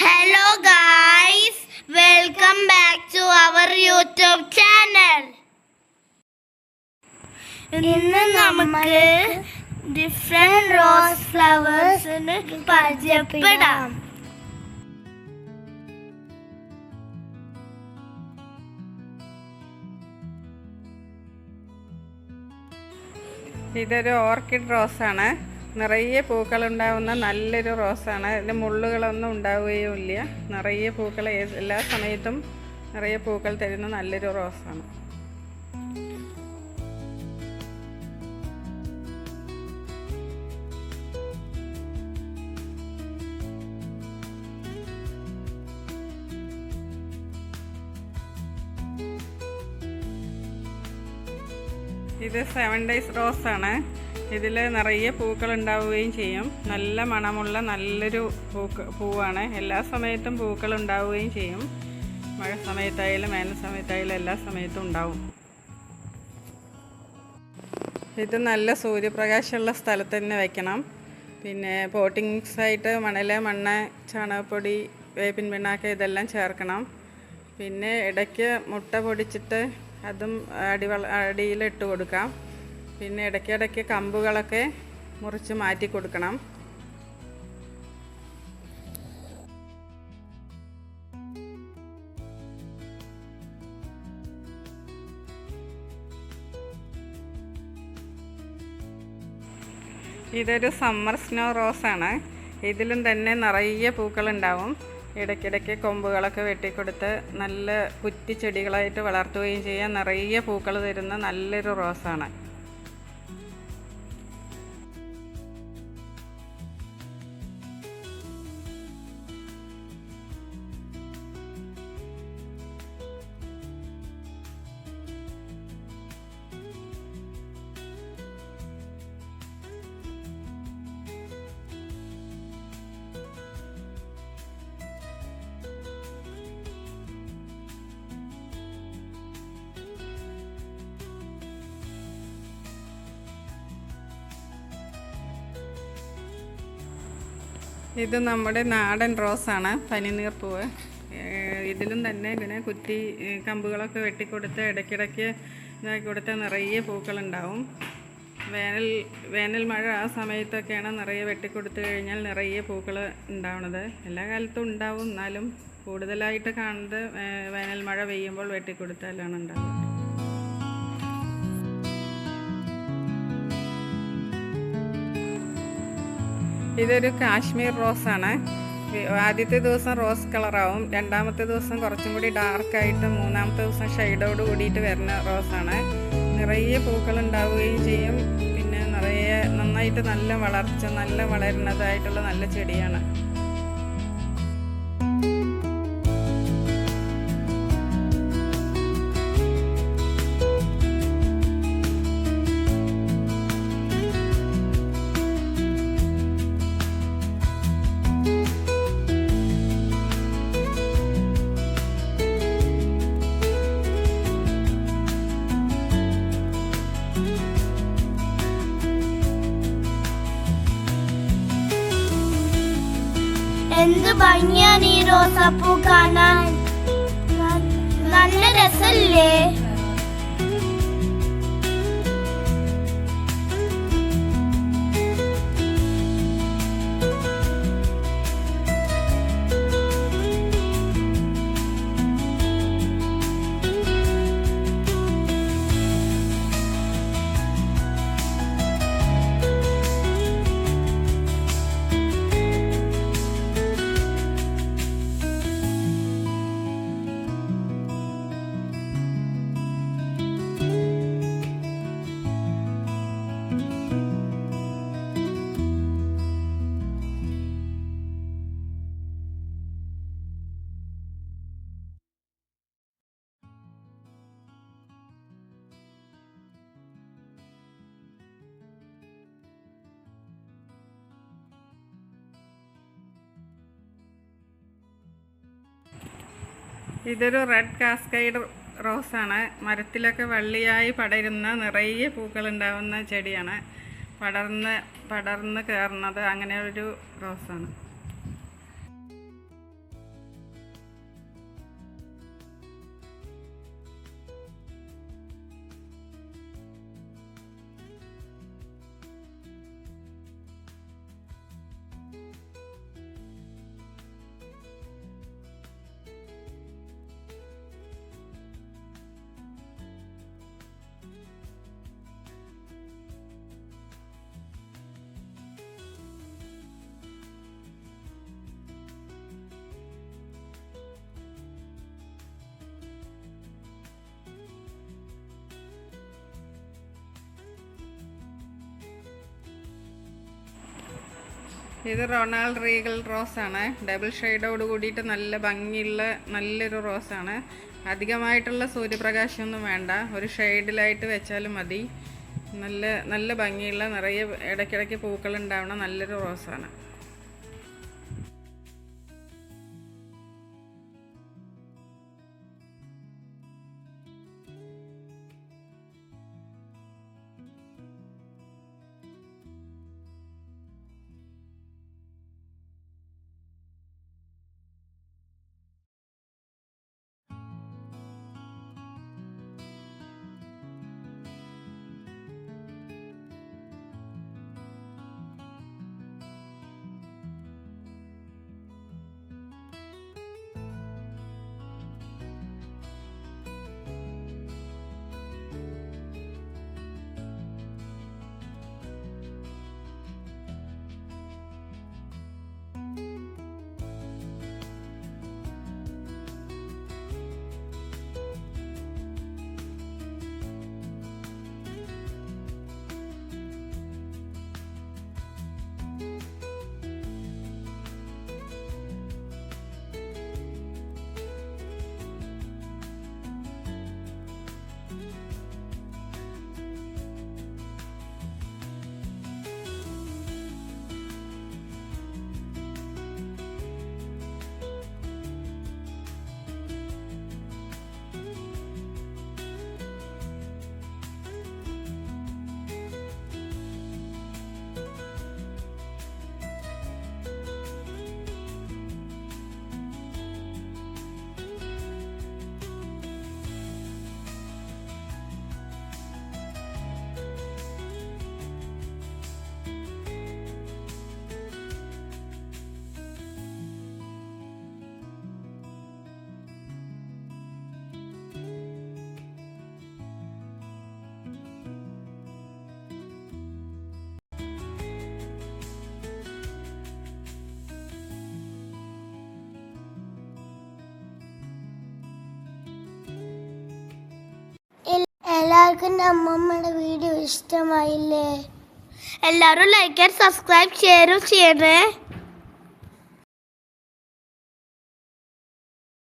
Hello guys, welcome back to our YouTube channel. ഇന്ന് നമുക്ക് different rose ഫ്ലവേഴ്സിനെ പരിചയപ്പെടാം. ഇതൊരു ഓർക്കിഡ് റോസാണ്. നിറയെ പൂക്കളുണ്ടാവുന്ന നല്ലൊരു റോസാണ്. ഇതിന് മുള്ളുകളൊന്നും ഉണ്ടാവുകയുമില്ല. നിറയെ പൂക്കൾ എല്ലാ സമയത്തും നിറയെ പൂക്കൾ തരുന്ന നല്ലൊരു റോസാണ്. ഇത് 7 days റോസാണ്. ഇതിൽ നിറയെ പൂക്കൾ ഉണ്ടാവുകയും ചെയ്യും. നല്ല മണമുള്ള നല്ലൊരു പൂവാണ്. എല്ലാ സമയത്തും പൂക്കൾ ഉണ്ടാവുകയും ചെയ്യും. മഴ സമയത്തായാലും വേനൽ സമയത്തായാലും എല്ലാ സമയത്തും ഉണ്ടാവും. ഇത് നല്ല സൂര്യപ്രകാശമുള്ള സ്ഥലത്ത് തന്നെ വയ്ക്കണം. പിന്നെ പോട്ടിംഗ് മിക്സായിട്ട് മണ്ണ്, ചാണകപ്പൊടി, വേപ്പിൻ പിണ്ണാക്ക് ഇതെല്ലാം ചേർക്കണം. പിന്നെ ഇടയ്ക്ക് മുട്ട പൊടിച്ചിട്ട് അതും അടിയിലിട്ട് കൊടുക്കാം. പിന്നെ ഇടയ്ക്കിടയ്ക്ക് കമ്പുകളൊക്കെ മുറിച്ച് മാറ്റി കൊടുക്കണം. ഇതൊരു സമ്മർ സ്നോ റോസാണ്. ഇതിലും തന്നെ നിറയെ പൂക്കളുണ്ടാവും. ഇടയ്ക്കിടയ്ക്ക് കൊമ്പുകളൊക്കെ വെട്ടിക്കൊടുത്ത് നല്ല കുറ്റി ചെടികളായിട്ട് വളർത്തുകയും ചെയ്യാൻ നിറയെ പൂക്കൾ തരുന്ന നല്ലൊരു റോസാണ്. ഇത് നമ്മുടെ നാടൻ റോസാണ്, പനിനീർ പൂവ്. ഇതിലും തന്നെ ഇങ്ങനെ കുറ്റി കമ്പുകളൊക്കെ വെട്ടിക്കൊടുത്ത് ഇടയ്ക്കിടയ്ക്ക് ഇതാക്കി കൊടുത്താൽ നിറയെ പൂക്കളുണ്ടാവും. വേനൽ മഴ ആ സമയത്തൊക്കെയാണ് നിറയെ വെട്ടിക്കൊടുത്തു കഴിഞ്ഞാൽ നിറയെ പൂക്കൾ ഉണ്ടാവുന്നത്. എല്ലാ കാലത്തും ഉണ്ടാവും, എന്നാലും കൂടുതലായിട്ട് കാണുന്നത് വേനൽ മഴ പെയ്യുമ്പോൾ വെട്ടിക്കൊടുത്താലാണ് ഉണ്ടാവുന്നത്. ഇതൊരു കാശ്മീർ റോസാണ്. ആദ്യത്തെ ദിവസം റോസ് കളറാവും, രണ്ടാമത്തെ ദിവസം കുറച്ചും കൂടി ഡാർക്കായിട്ട്, മൂന്നാമത്തെ ദിവസം ഷെയ്ഡോട് കൂടിയിട്ട് വരുന്ന റോസാണ്. നിറയെ പൂക്കൾ ഉണ്ടാവുകയും ചെയ്യും. പിന്നെ നിറയെ നന്നായിട്ട് നല്ല വളർച്ച, നല്ല വളരുന്നതായിട്ടുള്ള നല്ല ചെടിയാണ്. എന്ത് ഭംഗിയാണ് ഈ റോസാപ്പൂ കാണാൻ, നല്ല രസല്ലേ? ഇതൊരു റെഡ് കാസ്കൈഡ് റോസാണ്. മരത്തിലൊക്കെ വള്ളിയായി പടരുന്ന നിറയെ പൂക്കളുണ്ടാവുന്ന ചെടിയാണ്. പടർന്ന് കയറുന്നത് അങ്ങനെ ഒരു റോസാണ്. ഇത് റൊണാൾഡ് റീഗൽ റോസാണ്. ഡബിൾ ഷെയ്ഡോട് കൂടിയിട്ട് നല്ല ഭംഗിയുള്ള നല്ലൊരു റോസാണ്. അധികമായിട്ടുള്ള സൂര്യപ്രകാശമൊന്നും വേണ്ട, ഒരു ഷെയ്ഡിലായിട്ട് വെച്ചാലും മതി. നല്ല നല്ല ഭംഗിയുള്ള നിറയെ ഇടയ്ക്കിടയ്ക്ക് പൂക്കൾ ഉണ്ടാവുന്ന നല്ലൊരു റോസാണ്. എല്ലാവർക്കും അമ്മമ്മയുടെ വീഡിയോ ഇഷ്ടമായില്ലേ? എല്ലാവരും ലൈക്ക് ആൻഡ് സബ്സ്ക്രൈബ് ഷെയറും ചെയ്യണേ.